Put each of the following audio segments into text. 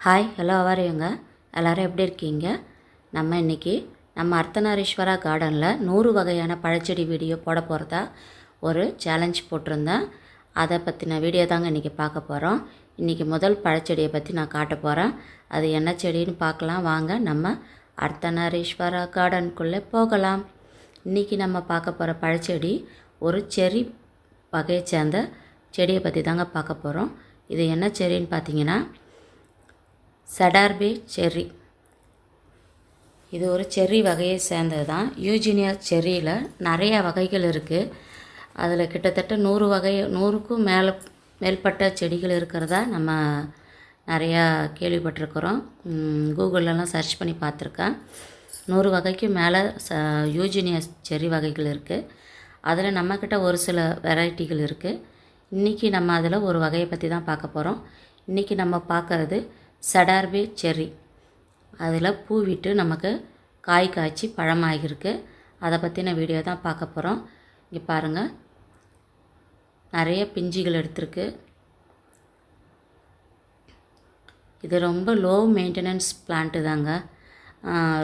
Hi hello அவரையுங்க எல்லோரும் எப்படி இருக்கீங்க? நம்ம இன்றைக்கி நம்ம அர்த்தநாரீஸ்வரா கார்டனில் 100 வகையான பழச்செடி வீடியோ போட போகிறதா ஒரு சேலஞ்ச் போட்டிருந்தேன். அதை பற்றின வீடியோ தாங்க இன்றைக்கி பார்க்க போகிறோம். இன்றைக்கி முதல் பழச்செடியை பற்றி நான் காட்ட போகிறேன். அது என்ன செடின்னு பார்க்கலாம் வாங்க. நம்ம அர்த்தநாரீஸ்வரா கார்டனுக்குள்ளே போகலாம். இன்றைக்கி நம்ம பார்க்க போகிற பழச்செடி ஒரு செர்ரி வகையை சேர்ந்த செடியை பற்றி தாங்க பார்க்க போகிறோம். இது என்ன செடின்னு பார்த்தீங்கன்னா சடார்பே செர்ரி. இது ஒரு செர்ரி வகையை சேர்ந்தது தான். யூஜினியா செர்ரியில் நிறைய வகைகள் இருக்குது. அதில் கிட்டத்தட்ட 100க்கும் மேற்பட்ட செடிகள் இருக்கிறதா நம்ம நிறையா கேள்விப்பட்டிருக்கிறோம். கூகுளெலாம் சர்ச் பண்ணி பார்த்துருக்கேன். 100 வகைக்கு மேலே யூஜினியா செர்ரி வகைகள் இருக்குது. அதில் நம்மக்கிட்ட ஒரு சில வெரைட்டிகள் இருக்குது. இன்றைக்கி நம்ம அதில் ஒரு வகையை பற்றி தான் பார்க்க போகிறோம். இன்றைக்கி நம்ம பார்க்குறது சடார்பே செர்ரி. அதில் பூ விட்டு நமக்கு காய் காய்ச்சி பழமாகிருக்கு. அதை பற்றின வீடியோ தான் பார்க்க போகிறோம். இங்கே பாருங்கள், நிறைய பிஞ்சுகள் எடுத்திருக்கு. இது ரொம்ப லோ மெயின்டெனன்ஸ் பிளான்ட்டு தாங்க.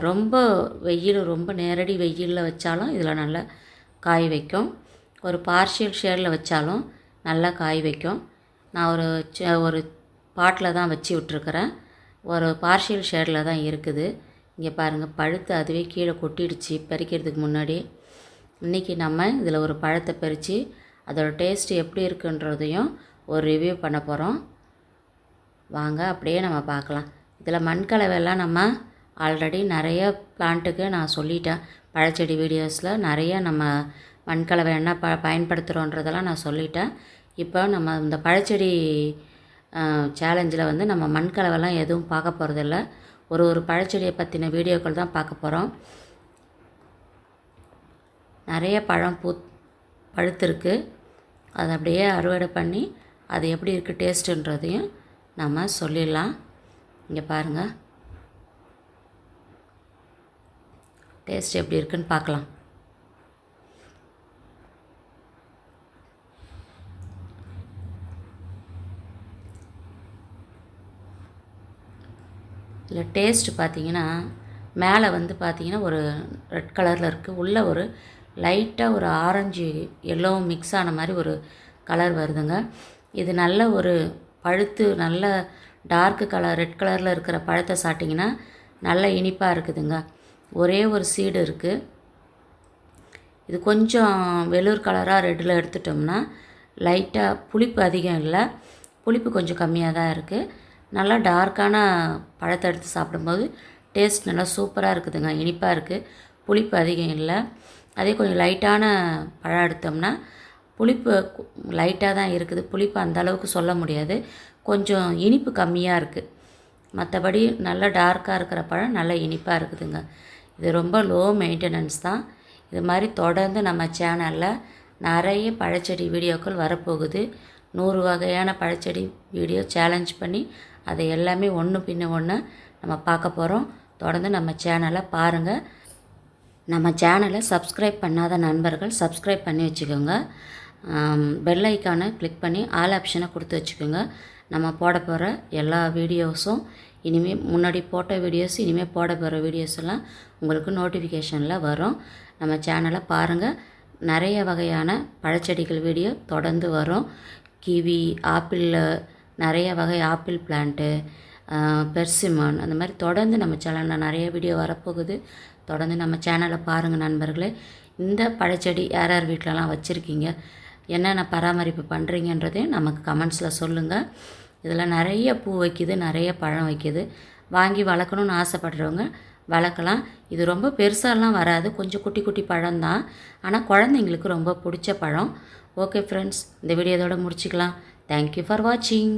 ரொம்ப நேரடி வெயிலில் வச்சாலும் இதில் நல்லா காய் வைக்கும். ஒரு பார்ஷியல் ஷேடில் வச்சாலும் நல்லா காய் வைக்கும். நான் ஒரு பாட்டில் தான் வச்சு விட்ருக்கிறேன். ஒரு பார்ஷியல் ஷேடில் தான் இருக்குது. இங்கே பாருங்கள், பழுத்து அதுவே கீழே கொட்டிடுச்சு பறிக்கிறதுக்கு முன்னாடி. இன்றைக்கி நம்ம இதில் ஒரு பழத்தை பறித்து அதோட டேஸ்ட் எப்படி இருக்குன்றதையும் ஒரு ரிவ்யூ பண்ண போகிறோம். வாங்க அப்படியே நம்ம பார்க்கலாம். இதில் மண்கலவையெல்லாம் நம்ம ஆல்ரெடி நிறைய பிளான்ட்டுக்கு நான் சொல்லிட்டேன். பழச்செடி வீடியோஸில் நிறைய நம்ம மண்கலவை என்ன பயன்படுத்துகிறோன்றதெல்லாம் நான் சொல்லிட்டேன். இப்போ நம்ம இந்த பழச்செடி சேலஞ்சில் வந்து நம்ம மண்கலவெல்லாம் எதுவும் பார்க்க போகிறதில்ல. ஒரு பழச்செடியை பற்றின வீடியோக்கள் தான் பார்க்க போகிறோம். நிறைய பழம் பழுத்திருக்கு. அதை அப்படியே அறுவடை பண்ணி அது எப்படி இருக்குது டேஸ்ட்டுன்றதையும் நம்ம சொல்லிடலாம். இங்கே பாருங்கள், டேஸ்ட் எப்படி இருக்குன்னு பார்க்கலாம். இதில் டேஸ்ட் பார்த்திங்கன்னா மேலே வந்து பார்த்திங்கன்னா ஒரு ரெட் கலரில் இருக்குது. உள்ளே ஒரு லைட்டாக ஒரு ஆரஞ்சு எல்லோ மிக்ஸ் ஆன மாதிரி ஒரு கலர் வருதுங்க. இது நல்ல ஒரு பழுத்து நல்ல டார்க்கு கலர் ரெட் கலரில் இருக்கிற பழத்தை சாப்பிட்டிங்கன்னா நல்ல இனிப்பாக இருக்குதுங்க. ஒரே ஒரு சீடு இருக்குது. இது கொஞ்சம் வெள்ளூர் கலராக ரெட்டில் எடுத்துட்டோம்னா லைட்டாக புளிப்பு அதிகம் இல்லை, புளிப்பு கொஞ்சம் கம்மியாக தான் இருக்குது. நல்லா டார்க்கான பழத்தை எடுத்து சாப்பிடும்போது டேஸ்ட் நல்லா சூப்பராக இருக்குதுங்க. இனிப்பாக இருக்குது, புளிப்பு அதிகம் இல்லை. அதே கொஞ்சம் லைட்டான பழம் எடுத்தோம்னா புளிப்பு லைட்டாக தான் இருக்குது. புளிப்பு அந்த அளவுக்கு சொல்ல முடியாது, கொஞ்சம் இனிப்பு கம்மியாக இருக்குது. மற்றபடி நல்லா டார்க்காக இருக்கிற பழம் நல்லா இனிப்பாக இருக்குதுங்க. இது ரொம்ப லோ மெயின்டெனன்ஸ் தான். இது மாதிரி தொடர்ந்து நம்ம சேனலில் நிறைய பழச்செடி வீடியோக்கள் வரப்போகுது. 100 வகையான பழச்செடி வீடியோ சேலஞ்ச் பண்ணி அதை எல்லாமே ஒன்று பின்ன ஒன்று நம்ம பார்க்க போகிறோம். தொடர்ந்து நம்ம சேனலை பாருங்கள். நம்ம சேனலை சப்ஸ்கிரைப் பண்ணாத நண்பர்கள் சப்ஸ்கிரைப் பண்ணி வச்சுக்கோங்க. பெல் ஐக்கானை கிளிக் பண்ணி ஆல் ஆப்ஷனை கொடுத்து வச்சுக்கோங்க. நம்ம போட போகிற எல்லா வீடியோஸும் இனிமேல் முன்னாடி போட்ட வீடியோஸ் இனிமேல் போட போகிற வீடியோஸ் எல்லாம் உங்களுக்கு நோட்டிஃபிகேஷனில் வரும். நம்ம சேனலை பாருங்கள். நிறைய வகையான பழச்செடிகள் வீடியோ தொடர்ந்து வரும். கிவி, ஆப்பிளில் நிறைய வகை ஆப்பிள் பிளான்ட்டு, பெர்சிமான், அந்த மாதிரி தொடர்ந்து நம்ம சேனலில் நிறைய வீடியோ வரப்போகுது. தொடர்ந்து நம்ம சேனலை பாருங்கள் நண்பர்களே. இந்த பழச்செடி யார் யார் வீட்டிலலாம் வச்சுருக்கீங்க, என்னென்ன பராமரிப்பு பண்ணுறீங்கன்றதையும் நமக்கு கமெண்ட்ஸில் சொல்லுங்கள். இதில் நிறைய பூ வைக்கிது, நிறைய பழம் வைக்கிது. வாங்கி வளர்க்கணுன்னு ஆசைப்படுறவங்க வளர்க்கலாம். இது ரொம்ப பெருசாலாம் வராது, கொஞ்சம் குட்டி குட்டி பழம்தான். ஆனால் குழந்தைங்களுக்கு ரொம்ப பிடிச்ச பழம். ஓகே ஃப்ரெண்ட்ஸ், இந்த வீடியோ இதோட முடிச்சுக்கலாம். தேங்க்யூ ஃபார் வாட்சிங்.